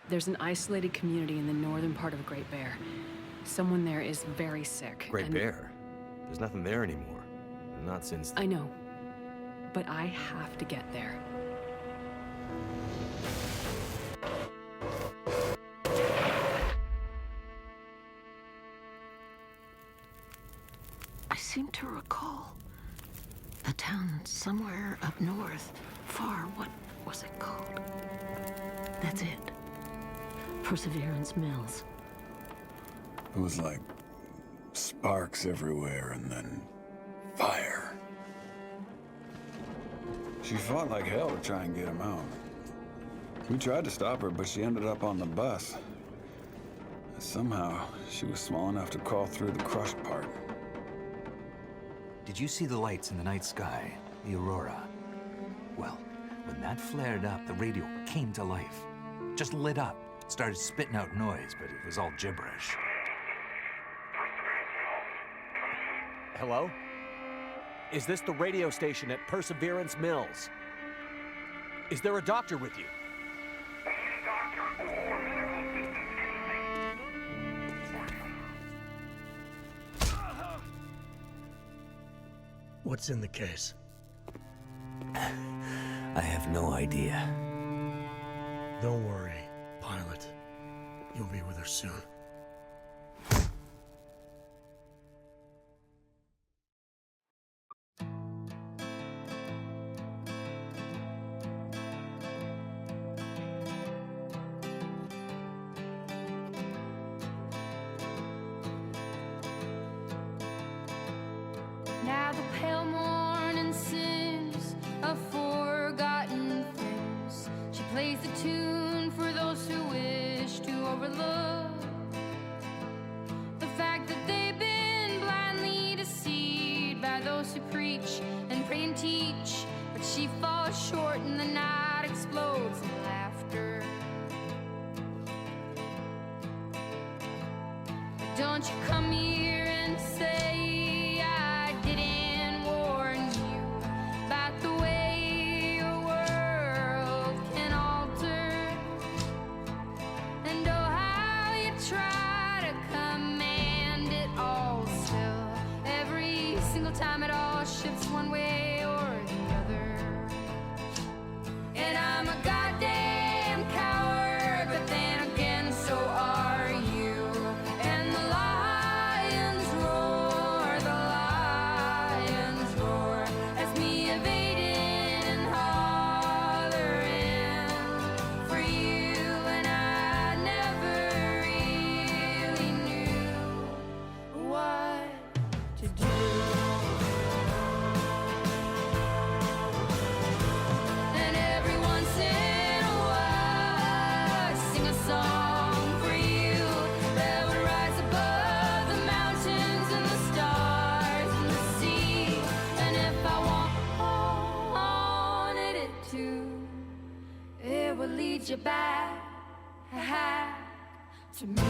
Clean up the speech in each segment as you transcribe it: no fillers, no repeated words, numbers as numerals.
There's an isolated community in the northern part of Great Bear. Someone there is very sick. Great Bear? There's nothing there anymore. Not since... I know. But I have to get there. I seem to recall a town somewhere up north, far. What was it called? That's it. Perseverance Mills. It was like sparks everywhere and then fire. She fought like hell to try and get him out. We tried to stop her, but she ended up on the bus. Somehow, she was small enough to crawl through the crushed part. Did you see the lights in the night sky? The aurora? Well, when that flared up, the radio came to life. Just lit up. Started spitting out noise, but it was all gibberish. Hello? Is this the radio station at Perseverance Mills? Is there a doctor with you? What's in the case? I have no idea. Don't worry, pilot. You'll be with her soon. Now the pale morning sings of forgotten things. She plays the tune for those who wish to overlook the fact that they've been blindly deceived by those who preach and pray and teach. But she falls short and the night explodes in laughter. Don't you come here and say I didn't warn you about the way your world can alter. And oh, how you try to command it all still. Every single time it all shifts one way or the other. And I'm a goddamn coward, but then again so are you. And the lions roar as me evading and hollering for you. And I never really knew what to do. And every once in a while I sing a song for you that would rise above the mountains and the stars and the sea. And if I wanted it to, it would lead you back to me.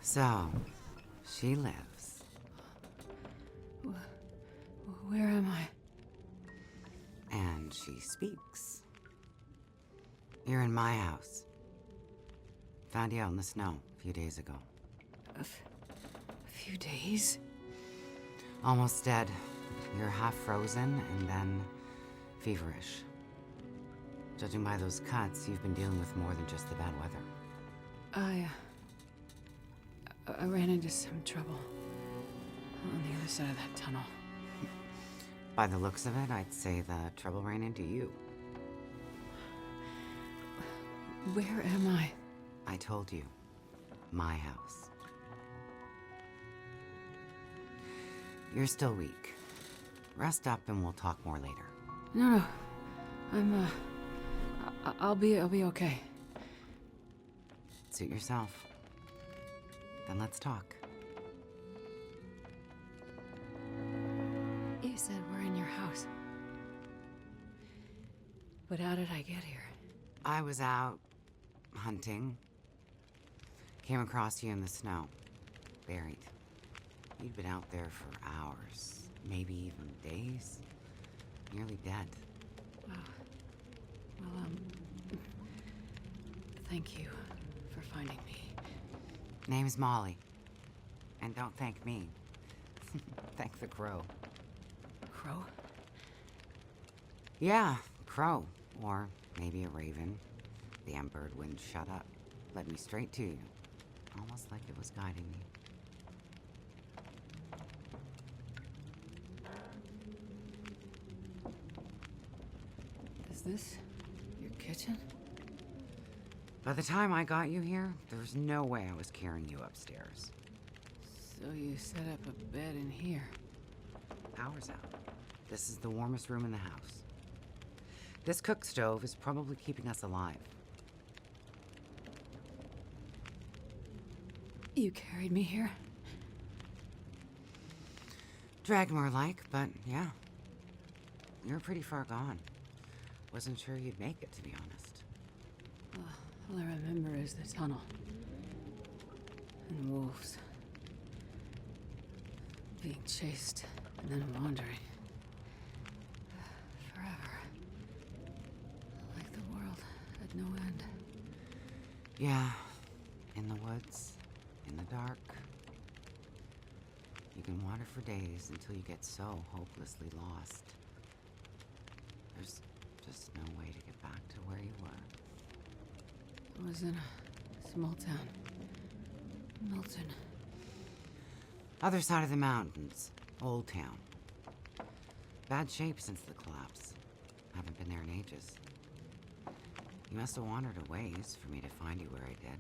So, she lives. Where am I? And she speaks. You're in my house. Found you out in the snow a few days ago. A few days? Almost dead. You're half frozen and then feverish. Judging by those cuts, you've been dealing with more than just the bad weather. I ran into some trouble on the other side of that tunnel. By the looks of it, I'd say the trouble ran into you. Where am I? I told you. My house. You're still weak. Rest up and we'll talk more later. No. I'll be okay. Suit yourself. Then let's talk. You said we're in your house. But how did I get here? I was out hunting. Came across you in the snow. Buried. You'd been out there for hours, maybe even days. Nearly dead. Wow. Well, thank you for finding me. Name's Molly. And don't thank me. Thank the crow. Crow? Yeah, crow. Or maybe a raven. The damn bird wouldn't shut up. Led me straight to you. Almost like it was guiding me. Is this your kitchen? By the time I got you here, there was no way I was carrying you upstairs. So you set up a bed in here. Power's out. This is the warmest room in the house. This cook stove is probably keeping us alive. You carried me here? Dragged more like, but yeah. You're pretty far gone. Wasn't sure you'd make it, to be honest. All I remember is the tunnel. And wolves. Being chased, and then wandering. Forever. Like the world had no end. Yeah. In the woods. In the dark. You can wander for days until you get so hopelessly lost. There's just no way to get back to where you were. I was in a small town. Milton. Other side of the mountains. Old town. Bad shape since the collapse. Haven't been there in ages. You must have wandered a ways for me to find you where I did.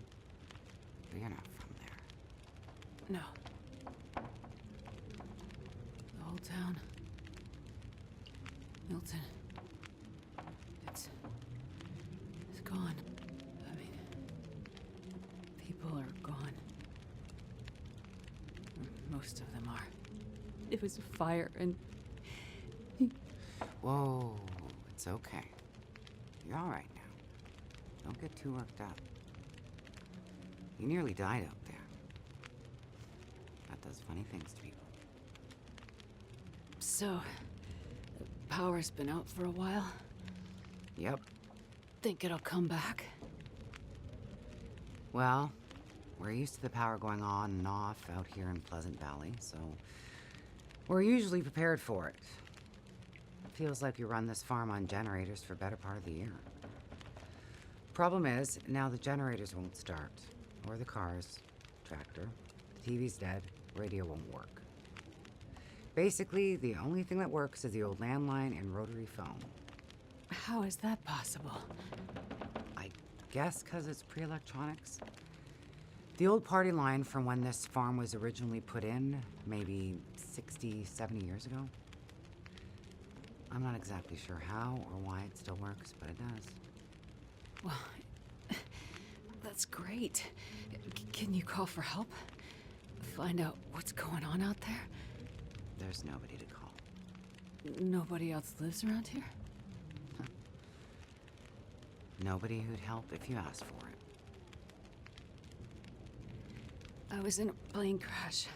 But you're not from there. No. The whole town. Milton. It's gone. I mean, people are gone. Most of them are. It was a fire and... Whoa, it's okay. You're all right now. Don't get too worked up. You nearly died out there. That does funny things to people. So, the power's been out for a while. Yep. Think it'll come back? Well, we're used to the power going on and off out here in Pleasant Valley, so we're usually prepared for it. It feels like we run this farm on generators for better part of the year. Problem is, now the generators won't start. Or the cars, tractor, the TV's dead, radio won't work. Basically, the only thing that works is the old landline and rotary phone. How is that possible? I guess because it's pre-electronics. The old party line from when this farm was originally put in, maybe 60, 70 years ago. I'm not exactly sure how or why it still works, but it does. Well, that's great. Can you call for help? Find out what's going on out there? There's nobody to call. Nobody else lives around here? Nobody who'd help if you asked for I was in a plane crash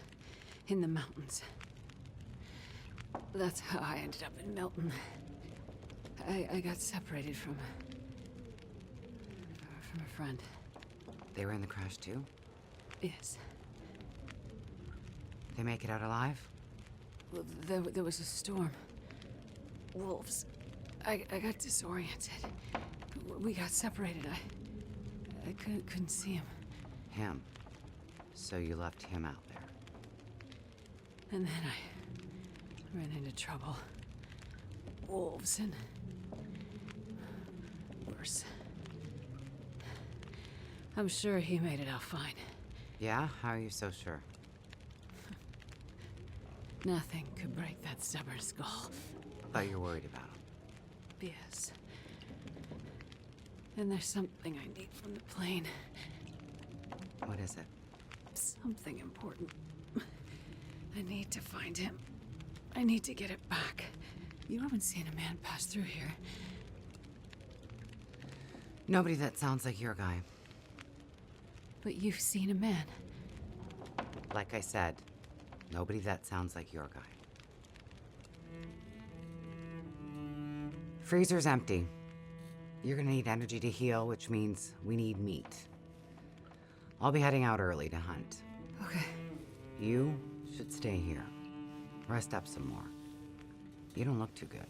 in the mountains. That's how I ended up in Milton. I got separated from a friend. They were in the crash too? Yes. They make it out alive? Well, there was a storm. Wolves. I got disoriented. We got separated. I couldn't see him. Him. So you left him out there. And then I ran into trouble. Wolves and worse. I'm sure he made it out fine. Yeah? How are you so sure? Nothing could break that stubborn skull. But you're worried about him. Yes. And there's something I need from the plane. What is it? Something important. I need to find him. I need to get it back. You haven't seen a man pass through here. Nobody that sounds like your guy. But you've seen a man. Like I said, nobody that sounds like your guy. Freezer's empty. You're gonna need energy to heal, which means we need meat. I'll be heading out early to hunt. Okay. You should stay here. Rest up some more. You don't look too good.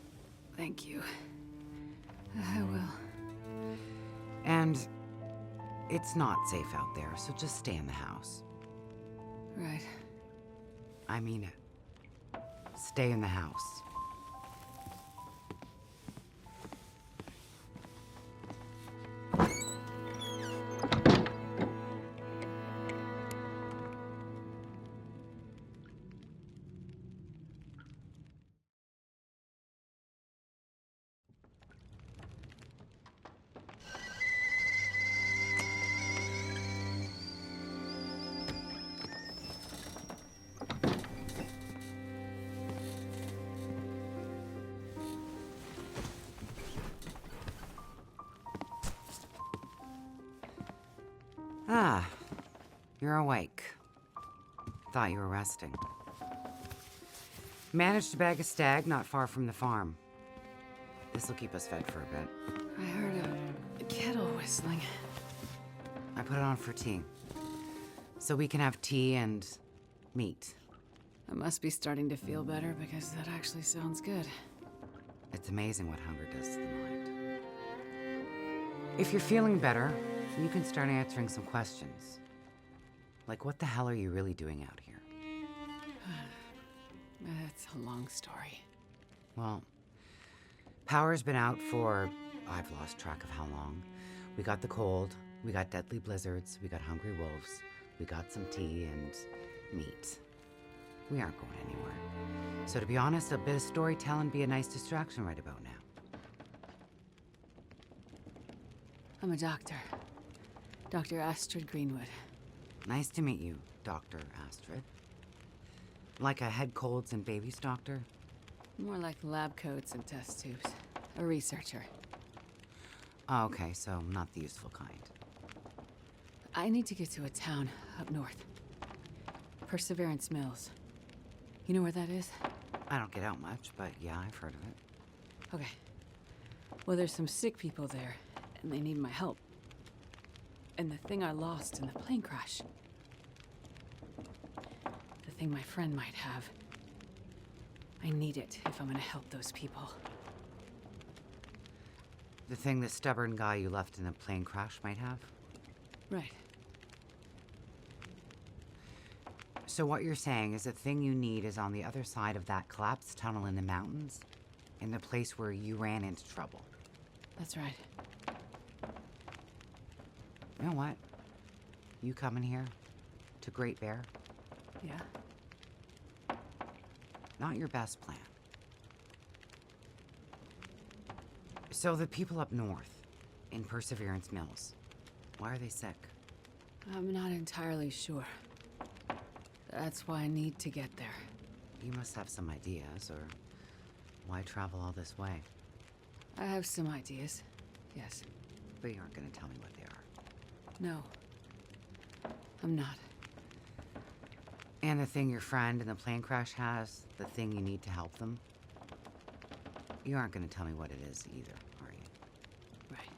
Thank you. I will. And it's not safe out there, so just stay in the house. Right. I mean it. Stay in the house. Ah, you're awake. Thought you were resting. Managed to bag a stag not far from the farm. This'll keep us fed for a bit. I heard a kettle whistling. I put it on for tea. So we can have tea and meat. I must be starting to feel better because that actually sounds good. It's amazing what hunger does to the mind. If you're feeling better, you can start answering some questions. Like, what the hell are you really doing out here? It's a long story. Well, power's been out for, I've lost track of how long. We got the cold, we got deadly blizzards, we got hungry wolves, we got some tea and meat. We aren't going anywhere. So to be honest, a bit of storytelling be a nice distraction right about now. I'm a doctor. Dr. Astrid Greenwood. Nice to meet you, Dr. Astrid. Like a head colds and babies doctor? More like lab coats and test tubes. A researcher. Oh, okay, so not the useful kind. I need to get to a town up north. Perseverance Mills. You know where that is? I don't get out much, but yeah, I've heard of it. Okay. Well, there's some sick people there, and they need my help. And the thing I lost in the plane crash. The thing my friend might have. I need it if I'm gonna help those people. The thing the stubborn guy you left in the plane crash might have? Right. So what you're saying is the thing you need is on the other side of that collapsed tunnel in the mountains, in the place where you ran into trouble. That's right. You know what? You coming here to Great Bear? Yeah? Not your best plan. So the people up north, in Perseverance Mills, why are they sick? I'm not entirely sure. That's why I need to get there. You must have some ideas, or why travel all this way? I have some ideas. Yes. But you aren't going to tell me what they are. No. I'm not. And the thing your friend in the plane crash has, the thing you need to help them? You aren't going to tell me what it is either, are you? Right.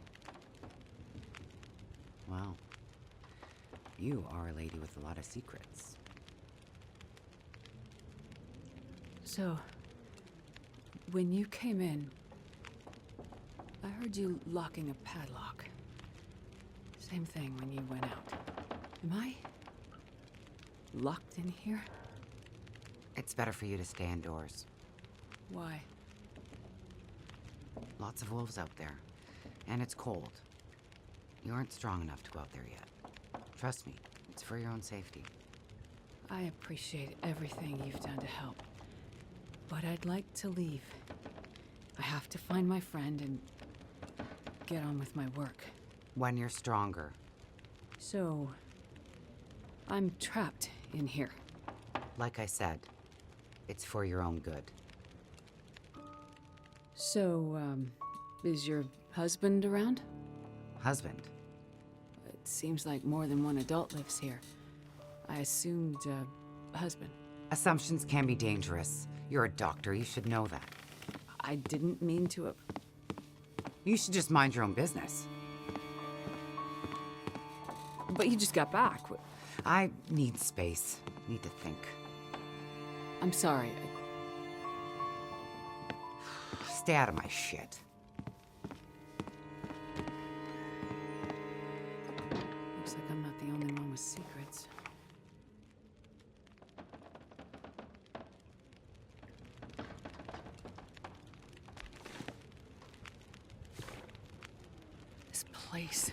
Well, you are a lady with a lot of secrets. So, when you came in, I heard you locking a padlock. Same thing when you went out. Am I locked in here? It's better for you to stay indoors. Why? Lots of wolves out there. And it's cold. You aren't strong enough to go out there yet. Trust me, it's for your own safety. I appreciate everything you've done to help. But I'd like to leave. I have to find my friend and get on with my work. When you're stronger. So, I'm trapped in here. Like I said, it's for your own good. So, is your husband around? Husband? It seems like more than one adult lives here. I assumed, husband. Assumptions can be dangerous. You're a doctor, you should know that. I didn't mean to. You should just mind your own business. But you just got back. I need space. Need to think. I'm sorry. Stay out of my shit. Looks like I'm not the only one with secrets. This place.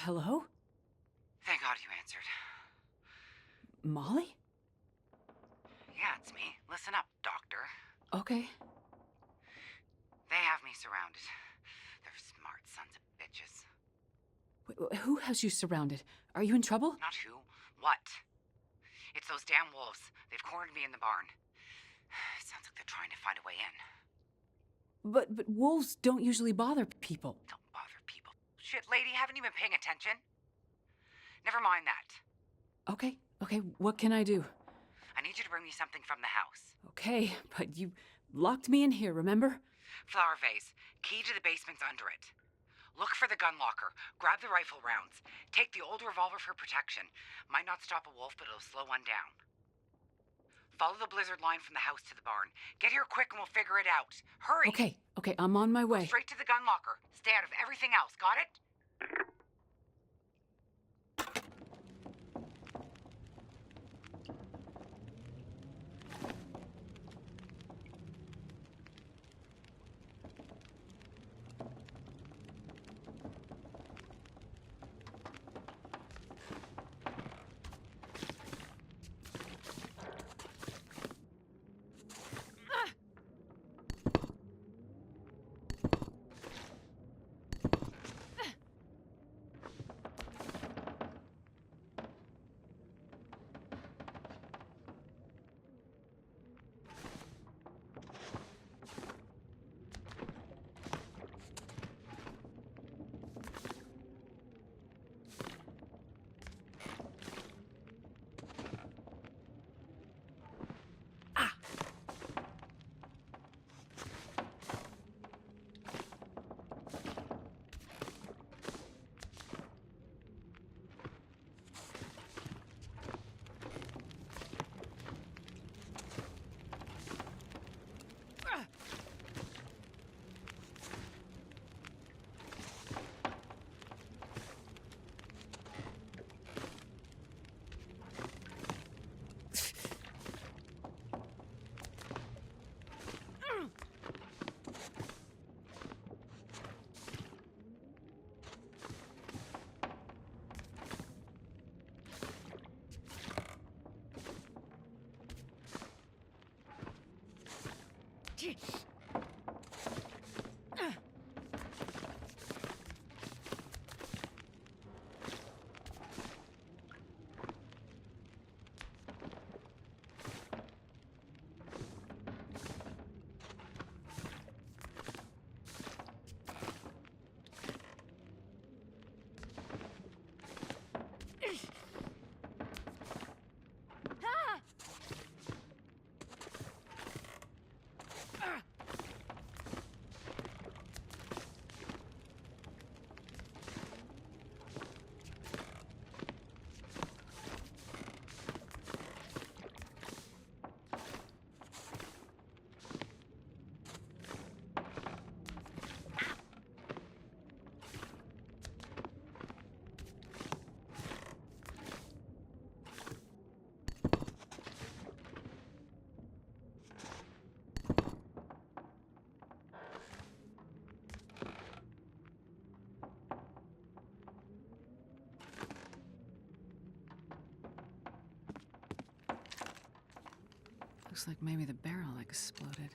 Hello? Thank God you answered. Molly? Yeah, it's me. Listen up, Doctor. Okay. They have me surrounded. They're smart sons of bitches. Who has you surrounded? Are you in trouble? Not who. What? It's those damn wolves. They've cornered me in the barn. Sounds like they're trying to find a way in. But wolves don't usually bother people. Don't bother people. Shit, lady, haven't you been paying attention? Never mind that. Okay, what can I do? I need you to bring me something from the house. Okay, but you locked me in here, remember? Flower vase. Key to the basement's under it. Look for the gun locker. Grab the rifle rounds. Take the old revolver for protection. Might not stop a wolf, but it'll slow one down. Follow the blizzard line from the house to the barn. Get here quick and we'll figure it out. Hurry! Okay, I'm on my way. Straight to the gun locker. Stay out of everything else, got it? Looks like maybe the barrel exploded.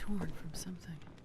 torn from something.